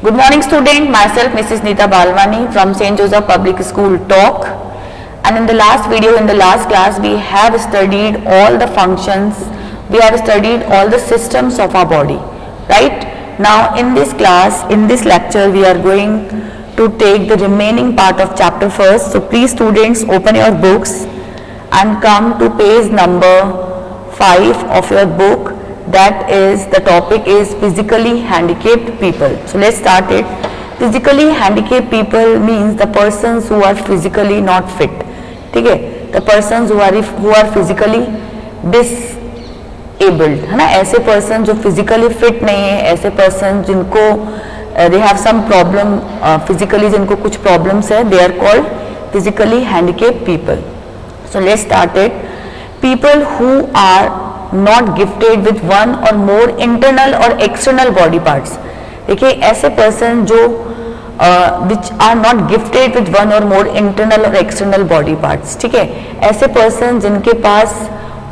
Good morning student, myself Mrs. Nita Balwani from St. Joseph Public School Talk, and in the last video, in the last class, we have studied all the functions, we have studied all the systems of our body, right? Now in this class, in this lecture, we are going to take the remaining part of chapter first. So please students, open your books and come to page number 5 of your book. That is, the topic is physically handicapped people. So let's start it. Physically handicapped people means the persons who are physically not fit. ठीक है, the persons who are physically disabled, है ना? ऐसे person जो physically fit नहीं है, ऐसे person जिनको they have some problem physically, जिनको कुछ problems है, they are called physically handicapped people. So let's start it. People who are not gifted with one or more internal or external body parts. देखिए, ऐसे person जो which are not gifted with one or more internal or external body parts, ठीक है, ऐसे person जिनके पास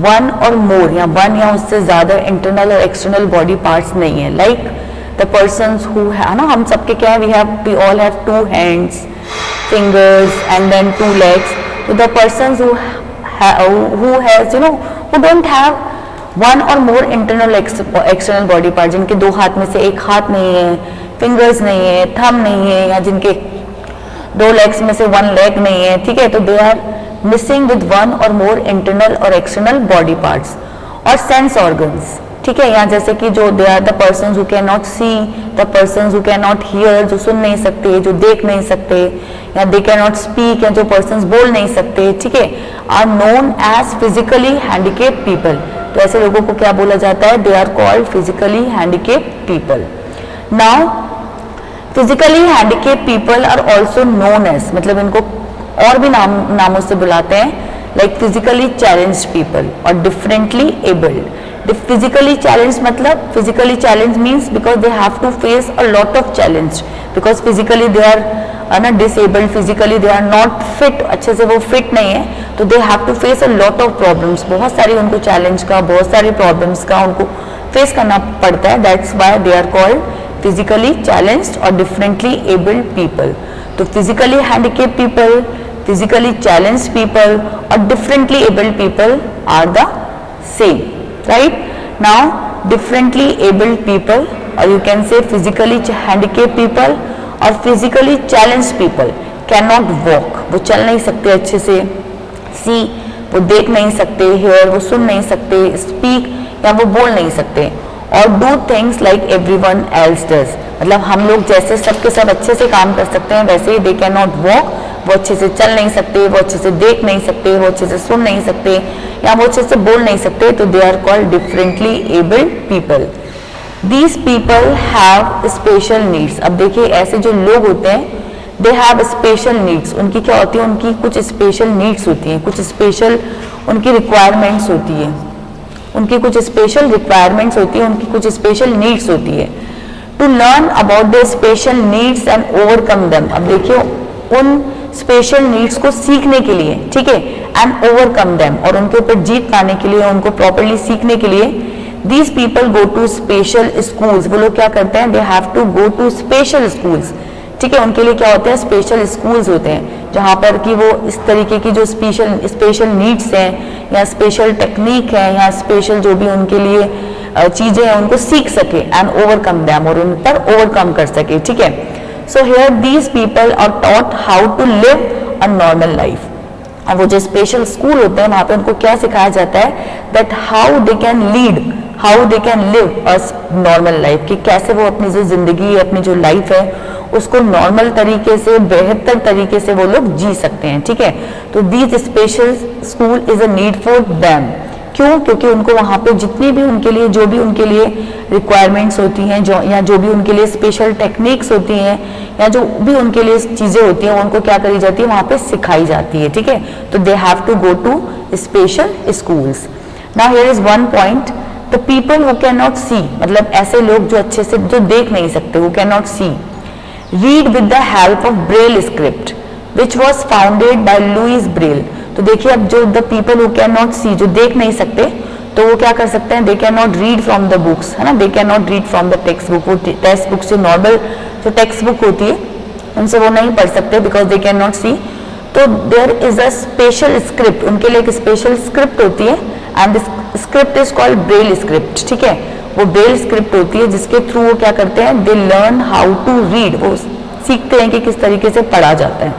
one or more या one या उससे ज़्यादा internal और external body parts नहीं है, like the persons who है ना, हम सबके क्या है, we all have 2 hands, fingers and then 2 legs. So the persons who has, you know, who don't have one or more internal external body part, जिनके 2 हाथ में से 1 हाथ नहीं है, फिंगर्स नहीं है, थंब नहीं है, या जिनके 2 लेग्स में से 1 लेग नहीं है, ठीक है, तो they are missing with one or more internal और external body parts. और सेंस ऑर्गन्स, ठीक है, यहाँ जैसे कि जो they are the persons who can not see, the persons who can not hear, जो सुन नहीं सकते, जो देख नहीं सकते, या दे कैन नॉट स्पीक, या जो पर्सन्स बोल नहीं सकते, ठीक है, are known as physically handicapped people. तो ऐसे लोगों को क्या बोला जाता है? They are called physically handicapped people. Now physically handicapped people are also known as, मतलब इनको और भी नामों से बुलाते हैं, लाइक फिजिकली चैलेंज्ड पीपल और डिफरेंटली एबल्ड. फिजिकली चैलेंज मतलब physically challenge means because they have to face a lot of challenge, because physically they are ना disabled, physically they are not fit, अच्छे से वो फिट नहीं है, तो they have to face a lot of problems, बहुत सारी उनको चैलेंज का, बहुत सारे प्रॉब्लम्स का उनको फेस करना पड़ता है. That's why they are called physically challenged और डिफरेंटली एबल्ड पीपल. तो physically handicapped people, physically challenged people और differently abled people are the same, right? Now differently abled people, or you can say physically handicapped people और physically challenged people cannot walk, वो चल नहीं सकते अच्छे से, see वो देख नहीं सकते, hear वो सुन नहीं सकते, speak या वो बोल नहीं सकते, और do things like everyone else does, मतलब हम लोग जैसे सबके सब अच्छे से काम कर सकते हैं, वैसे ही they cannot walk, वो अच्छे से चल नहीं सकते, वो अच्छे से देख नहीं सकते, वो अच्छे से सुन नहीं सकते, या वो अच्छे से बोल नहीं सकते, तो they are called differently abled people. These people have special needs. अब देखिए, ऐसे जो लोग होते हैं, दे हैव स्पेशल नीड्स. उनकी क्या होती है? उनकी कुछ स्पेशल नीड्स होती हैं, कुछ स्पेशल उनकी रिक्वायरमेंट्स होती है, उनकी कुछ स्पेशल रिक्वायरमेंट्स होती है, उनकी कुछ स्पेशल नीड्स होती है. To learn about the special needs and overcome them. अब देखिए, उन स्पेशल नीड्स को सीखने के लिए, ठीक है, एंड ओवरकम देम, और उनके ऊपर जीत पाने के लिए, उनको प्रॉपर्ली सीखने के लिए, these people go to special schools. वो लोग क्या करते हैं? They have to go to special schools, ठीक है, उनके लिए क्या होते हैं? स्पेशल स्कूल्स होते हैं, जहाँ पर कि वो इस तरीके की जो स्पेशल नीड्स हैं, या स्पेशल टेक्निक है, या स्पेशल जो भी उनके लिए चीज़ें हैं, उनको सीख सके, एंड ओवरकम देम, और उन पर ओवरकम कर सके, ठीक है. So here these people are taught how to live a normal life. और वो जो स्पेशल स्कूल होते हैं, वहाँ पे उनको क्या सिखाया जाता है? that how they can lead, how they can live a normal life, कि कैसे वो अपनी जो जिंदगी है, अपनी जो लाइफ है, उसको नॉर्मल तरीके से, बेहतर तरीके से वो लोग जी सकते हैं, ठीक है. तो these special school is a need for them. क्यों? क्योंकि उनको वहाँ पे जितनी भी उनके लिए, जो भी उनके लिए रिक्वायरमेंट्स होती हैं, जो या जो भी उनके लिए स्पेशल टेक्निक्स होती हैं, या जो भी उनके लिए चीज़ें होती हैं, वो उनको क्या करी जाती है? वहाँ पे सिखाई जाती है, ठीक है. तो they have to go to special schools. Now here is one point, the people who can not see, मतलब ऐसे लोग जो अच्छे से जो देख नहीं सकते, who can not see, read with the help of Braille script which was founded by Louis Braille. तो देखिए, अब जो the people who can not see, जो देख नहीं सकते, तो वो क्या कर सकते हैं? They can not read from the books, है ना, they can not read from the text book. वो टेक्स्ट बुक से नॉर्मल जो टेक्स्ट बुक होती है उनसे वो नहीं पढ़ सकते because they can not see. तो there is a special script, उनके लिए एक स्पेशल स्क्रिप्ट होती है and this script is called Braille script. ठीक है, वो ब्रेल स्क्रिप्ट होती है जिसके थ्रू वो क्या करते हैं, they learn how to read, वो सीखते हैं कि किस तरीके से पढ़ा जाता है।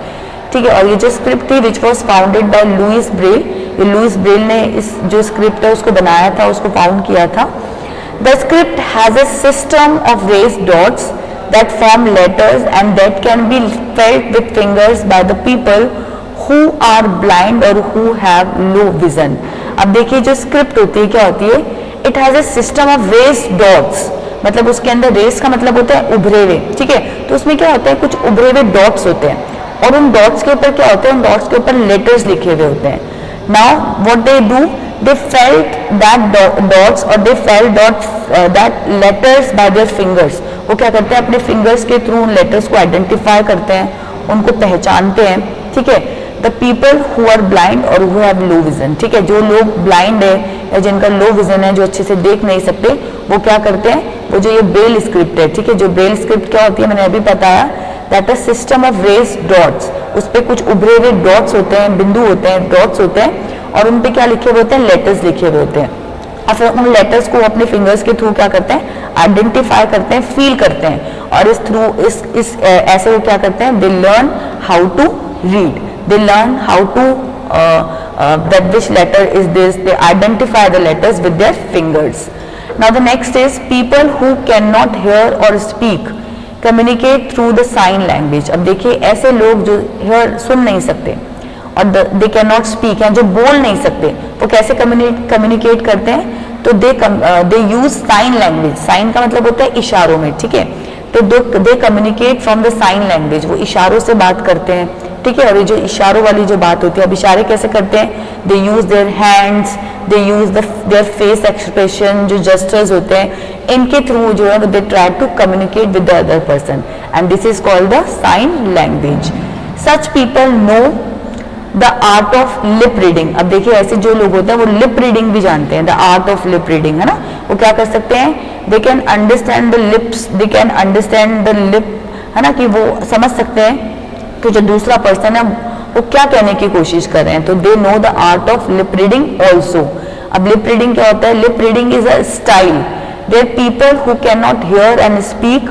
ठीक है, और ये जो स्क्रिप्ट थी which was founded by Louis Braille, ये लुइस ब्रेल ने इस जो स्क्रिप्ट है उसको बनाया था, उसको फाउंड किया था। The script has a system of raised dots that form letters and that can be felt with fingers by the people who are blind or who have low vision। अब देखिए जो स्क्रिप्ट होती है क्या होती है, it has a system of raised dots, मतलब उसके अंदर रेस का मतलब होता है उभरे हुए। ठीक है, तो उसमें क्या होता है, कुछ उभरे हुए डॉट्स होते हैं और उन डॉट्स के ऊपर क्या होता है, उन डॉट्स के ऊपर लेटर्स लिखे हुए होते हैं। Now what they do, they felt that dots or they felt dots that letters by their fingers। वो क्या करते हैं, अपने फिंगर्स के थ्रू उन लेटर्स को आइडेंटिफाई करते हैं, उनको पहचानते हैं। ठीक है, the people who are blind और हु हैव लो विजन। ठीक है, जो लोग ब्लाइंड है या जिनका लो विजन है, जो अच्छे से देख नहीं सकते, वो क्या करते हैं, वो जो ये ब्रेल स्क्रिप्ट है। ठीक है, जो ब्रेल स्क्रिप्ट क्या होती है मैंने अभी बताया, that a system of raised dots, उस पर कुछ उभरे हुए डॉट्स होते हैं, बिंदु होते हैं, डॉट्स होते हैं और उन पे क्या लिखे हुए होते हैं, लेटर्स लिखे हुए होते हैं। और फिर उन लेटर्स को अपने फिंगर्स के थ्रू क्या करते हैं, आइडेंटिफाई करते हैं, फील करते हैं और इस थ्रू इस ऐसे वो क्या करते हैं, they learn how to read, they learn how to that which letter is this, they identify the letters with their fingers। Now the next is people who cannot hear or speak communicate through the sign language। अब देखिए ऐसे लोग जो hear सुन नहीं सकते और दे can not speak हैं, जो बोल नहीं सकते, वो कैसे कम्युनिकेट करते हैं, तो they use sign language. Sign का मतलब होता है इशारों में। ठीक है, तो they communicate from the sign language, वो इशारों से बात करते हैं। ठीक है, और ये जो इशारों वाली जो बात होती है, अब इशारे कैसे करते हैं, they use their hands, they use their face expression, जो जेस्चर्स होते हैं, इनके थ्रू जो है they try to communicate with the other person and this is called the sign language. Such people know the art of lip reading. अब देखिए ऐसे जो लोग होते हैं वो लिप रीडिंग भी जानते हैं, the art of lip reading, है ना। वो क्या कर सकते हैं, they can understand the lips, they can understand the lip, है ना, कि वो समझ सकते हैं कि जो दूसरा पर्सन है वो क्या कहने की कोशिश कर रहे हैं। तो they know the art of lip reading also. अब लिप रीडिंग क्या होता है, lip reading is a style where people who can not hear and speak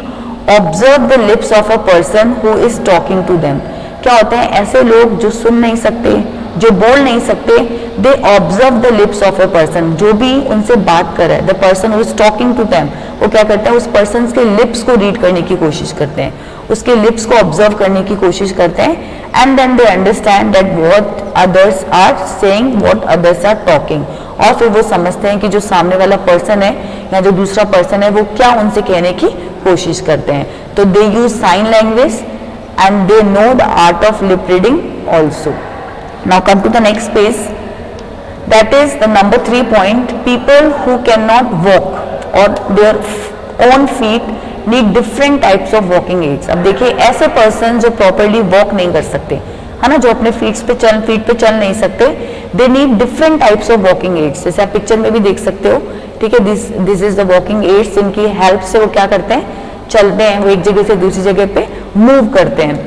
observe the lips of a person who is talking to them. क्या होते हैं, ऐसे लोग जो सुन नहीं सकते, जो बोल नहीं सकते, they observe the lips of a person, जो भी उनसे बात कर रहा है, the person who is talking to them, वो क्या करते हैं, उस पर्सन के लिप्स को रीड करने की कोशिश करते हैं, उसके लिप्स को ऑब्जर्व करने की कोशिश करते हैं and then they understand that what others are saying, what others are talking. और फिर वो समझते हैं कि जो सामने वाला पर्सन है या जो दूसरा पर्सन है वो क्या उनसे कहने की कोशिश करते हैं। तो they use sign language and they know the art of lip reading also। Now come to the next page, that is the number 3 point, people who cannot walk or their own feet need different types of walking aids। अब देखिए ऐसे person जो properly walk नहीं कर सकते, है ना, जो अपने फीट पे चल नहीं सकते, they need different types of walking aids. जैसे आप पिक्चर में भी देख सकते हो। ठीक है, this is the walking aids, इनकी हेल्प से वो क्या करते हैं, चलते हैं, वो एक जगह से दूसरी जगह पे मूव करते हैं।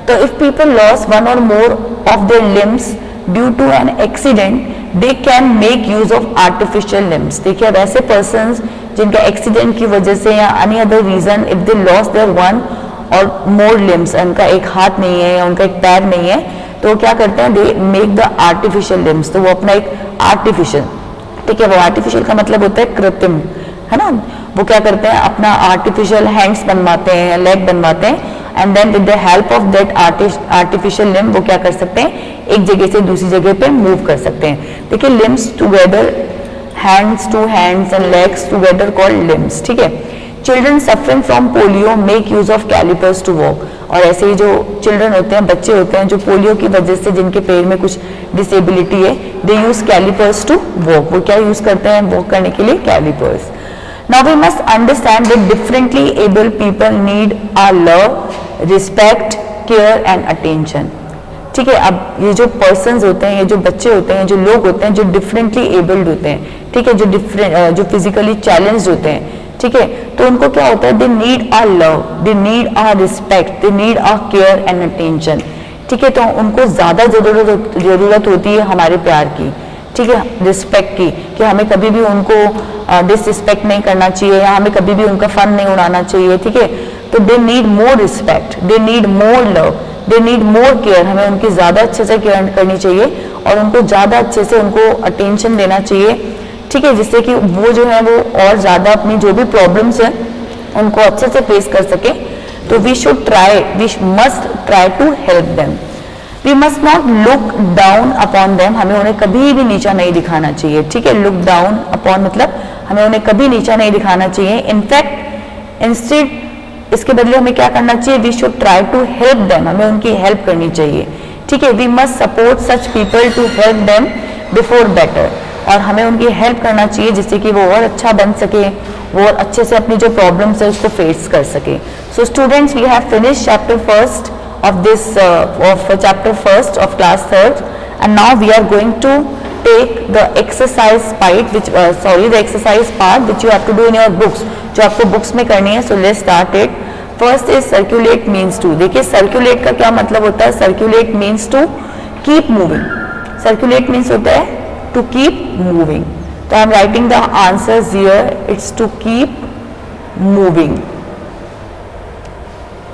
तो if people loss one or more of their limbs due to an accident, they can make use of artificial limbs. देखिए अब ऐसे पर्सन जिनका एक्सीडेंट की वजह से या any other reason, if they loss their one or more limbs, उनका एक हाथ नहीं है या उनका एक पैर नहीं है, तो वो क्या करते हैं, they make the artificial limbs. तो वो अपना एक आर्टिफिशियल, ठीक है, वो आर्टिफिशियल का मतलब होता है कृत्रिम, है ना, वो क्या करते हैं, अपना आर्टिफिशियल हैंड्स बनवाते हैं, लेग बनवाते हैं and then with the help of that artificial limb वो क्या कर सकते हैं, एक जगह से दूसरी जगह पे मूव कर सकते हैं। देखिए limbs together, hands to hands and legs together called limbs. ठीक है, children suffering from polio make use of calipers to walk. और ऐसे ही जो चिल्ड्रन होते हैं, बच्चे होते हैं जो पोलियो की वजह से जिनके पैर में कुछ डिसेबिलिटी है, दे यूज कैलिपर्स टू वॉक। वो क्या यूज करते हैं वॉक करने के लिए, callipers. Now we must understand that differently able people need our love, respect, care and attention। ठीक है, अब ये जो पर्सन्स होते हैं, ये जो बच्चे होते हैं, जो लोग होते हैं जो डिफरेंटली एबल्ड होते हैं, ठीक है, जो फिजिकली चैलेंज्ड होते हैं, ठीक है। तो उनको क्या होता है, they need our love, they need our respect, they need our care and attention, ठीक है। तो उनको ज्यादा जरूरत होती है हमारे प्यार की, ठीक है, रिस्पेक्ट की, कि हमें कभी भी उनको डिसरिस्पेक्ट नहीं करना चाहिए या हमें कभी भी उनका फन नहीं उड़ाना चाहिए, ठीक है। तो they need more respect, they need more love, they need more care, हमें उनकी ज्यादा अच्छे से केयर करनी चाहिए और उनको ज्यादा अच्छे से उनको अटेंशन देना चाहिए, ठीक है, जिससे कि वो जो है वो और ज्यादा अपनी जो भी प्रॉब्लम्स है उनको अच्छे से फेस कर सके। तो we should try, we must try to help them, we must not look down upon them, हमें उन्हें कभी भी नीचा नहीं दिखाना चाहिए, ठीक है। लुक डाउन अपॉन मतलब हमें उन्हें कभी नीचा नहीं दिखाना चाहिए। इनफैक्ट इंस्टेड, इसके बदले हमें क्या करना चाहिए, we should try to help them, हमें उनकी हेल्प करनी चाहिए, ठीक है। We must support such people to help them before better, और हमें उनकी हेल्प करना चाहिए जिससे कि वो और अच्छा बन सके, वो और अच्छे से अपनी जो प्रॉब्लम्स है उसको फेस कर सके। So students, we have finish chapter first of this of chapter first of class third, and now we are going to take the exercise part which the exercise part which you have to do in your books, जो आपको books में करनी है। so let's start it. first is circulate means to, देखिए circulate का क्या मतलब होता है, circulate means to keep moving, circulate means होता है to keep moving, तो I am writing the answers here, it's to keep moving.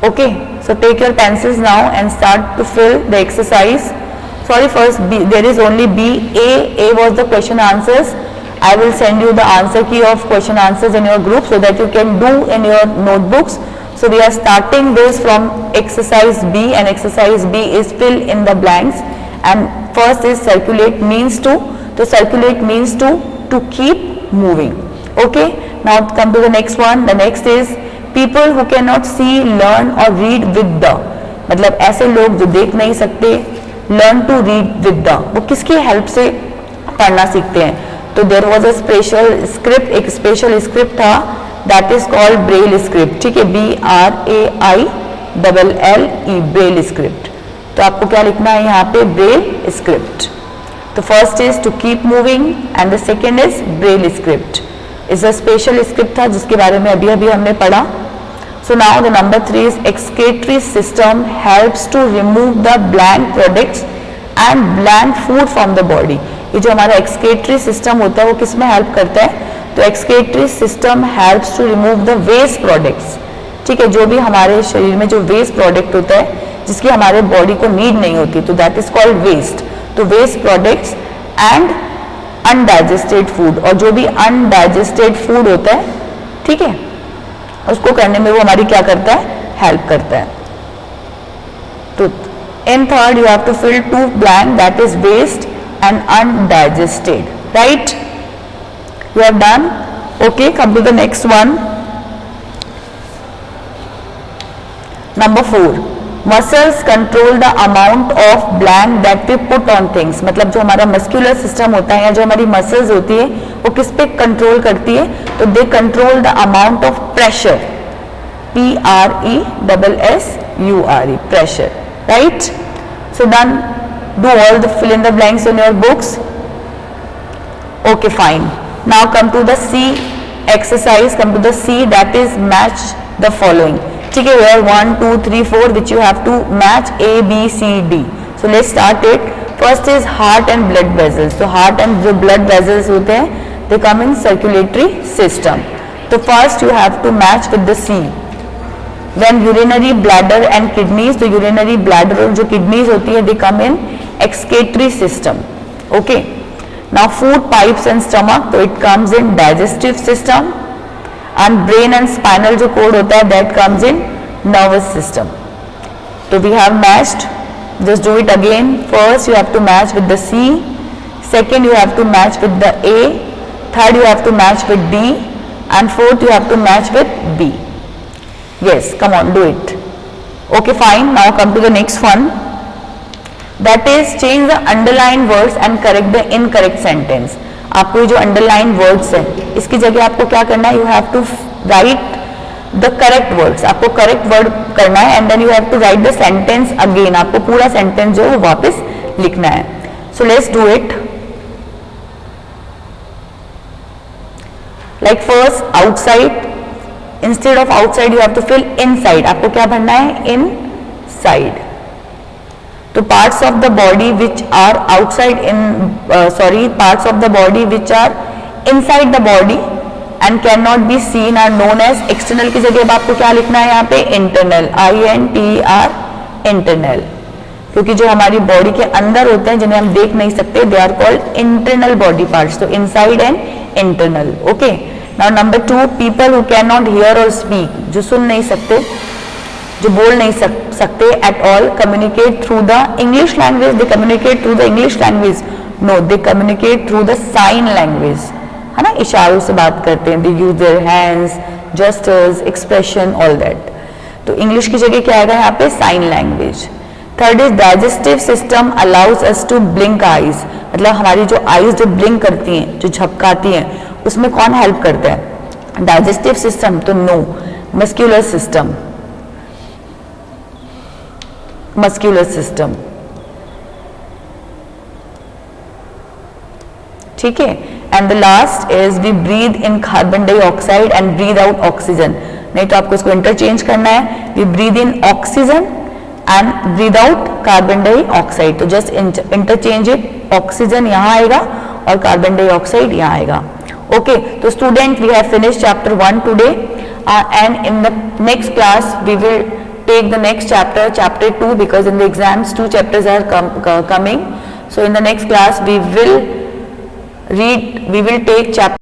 Okay, so take your pencils now and start to fill the exercise. Sorry, first B, there is only B. A was the question answers. I will send you the answer key of question answers in your group so that you can do in your notebooks. So we are starting this from exercise B, and exercise B is fill in the blanks, and first is circulate means to, so circulate means to keep moving. Okay, now come to the next one. The next is people who cannot see, learn or read with the, मतलब ऐसे लोग जो देख नहीं सकते, learn to read with the, वो किसकी help से पढ़ना सीखते हैं। तो there was a special script, एक स्पेशल स्क्रिप्ट था, that is called Braille script, ठीक है, BRAILLE, ब्रेल स्क्रिप्ट। तो आपको क्या लिखना है यहाँ पे, ब्रेल स्क्रिप्ट। तो first is to keep moving and the second is Braille script, is a special script था जिसके बारे में अभी अभी हमने पढ़ा। So now the number 3 is excretory system helps to remove the bland products and bland food from the body. ये जो हमारा excretory system होता है वो किस में help करता है, तो excretory system helps to remove the waste products, ठीक है, जो भी हमारे शरीर में जो waste product होता है जिसकी हमारे बॉडी को नीड नहीं होती, तो that is called waste. तो waste products and undigested food, और जो भी undigested food होता है, ठीक है, उसको करने में वो हमारी क्या करता है, हेल्प करता है। तो in third you have to fill 2 blank, that is waste and undigested, right, you have done. Okay, come to the next one, number 4, muscles control the amount of blank that we put on things, मतलब जो हमारा muscular system होता है या जो हमारी muscles होती है वो किस पे कंट्रोल करती है, तो they control the amount of pressure, PRESSURE, pressure, right. So done, do all the fill in the blanks in your books. Okay fine, now come to the C exercise, come to the C, that is match the following, ठीक है, here 1 2 3 4 which you have to match A B C D. So let's start it. First is heart and blood vessels. So heart and जो blood vessels होते हैं they come in circulatory system. तो first you have to match with the C. When urinary bladder and kidneys, तो urinary bladder और जो kidneys होती है they come in excretory system. Okay. Now food pipes and stomach, तो it comes in digestive system. And brain and spinal जो cord होता है that comes in nervous system. So we have matched, just do it again. First you have to match with the C, second you have to match with the A, third you have to match with D, and fourth you have to match with B. Yes, come on, do it. Okay, fine. Now come to the next one. That is change the underlined words and correct the incorrect sentence. आपको जो underline words है इसकी जगह आपको क्या करना है, you have to write the correct words, आपको करेक्ट वर्ड करना है and then you have to write the sentence again, आपको पूरा सेंटेंस जो है वो वापस लिखना है। So let's do it. Like first outside, instead of outside you have to fill inside, आपको क्या भरना है, इनसाइड। तो parts of the body which are outside parts of the body which are inside the body and can not be seen are known as external की जगह आपको क्या लिखना है यहाँ पे, इंटरनल, INTER, इंटरनल, क्योंकि जो हमारी बॉडी के अंदर होते हैं जिन्हें हम देख नहीं सकते, they are called internal body parts, तो inside and internal. Okay, now number 2, people who can not hear और स्पीक, जो सुन नहीं सकते, जो बोल नहीं सकते at all, communicate through the English language, they communicate through the English language, no they communicate through the sign language, है ना, इशारों से बात करते हैं, they use their hands, gestures, expression, all that. तो इंग्लिश की जगह क्या आएगा यहाँ पे, sign language. Third is digestive system allows us to blink eyes, मतलब हमारी जो आईज जो ब्लिंक करती हैं, जो झपकाती हैं, उसमें कौन हेल्प करता है, डाइजेस्टिव सिस्टम, तो no, muscular system, muscular system, ठीक है। And the last is we breathe in carbon dioxide and breathe out oxygen, नहीं तो आपको इसको इंटरचेंज करना है, we breathe in oxygen and breathe out carbon dioxide, तो जस्ट इंटरचेंज इट, ऑक्सीजन यहाँ आएगा और कार्बन डाइऑक्साइड यहाँ आएगा। ओके, तो student we have finished chapter 1 today and in the next class we will take the next chapter 2, because in the exams 2 chapters are coming. So in the next class we will take chapter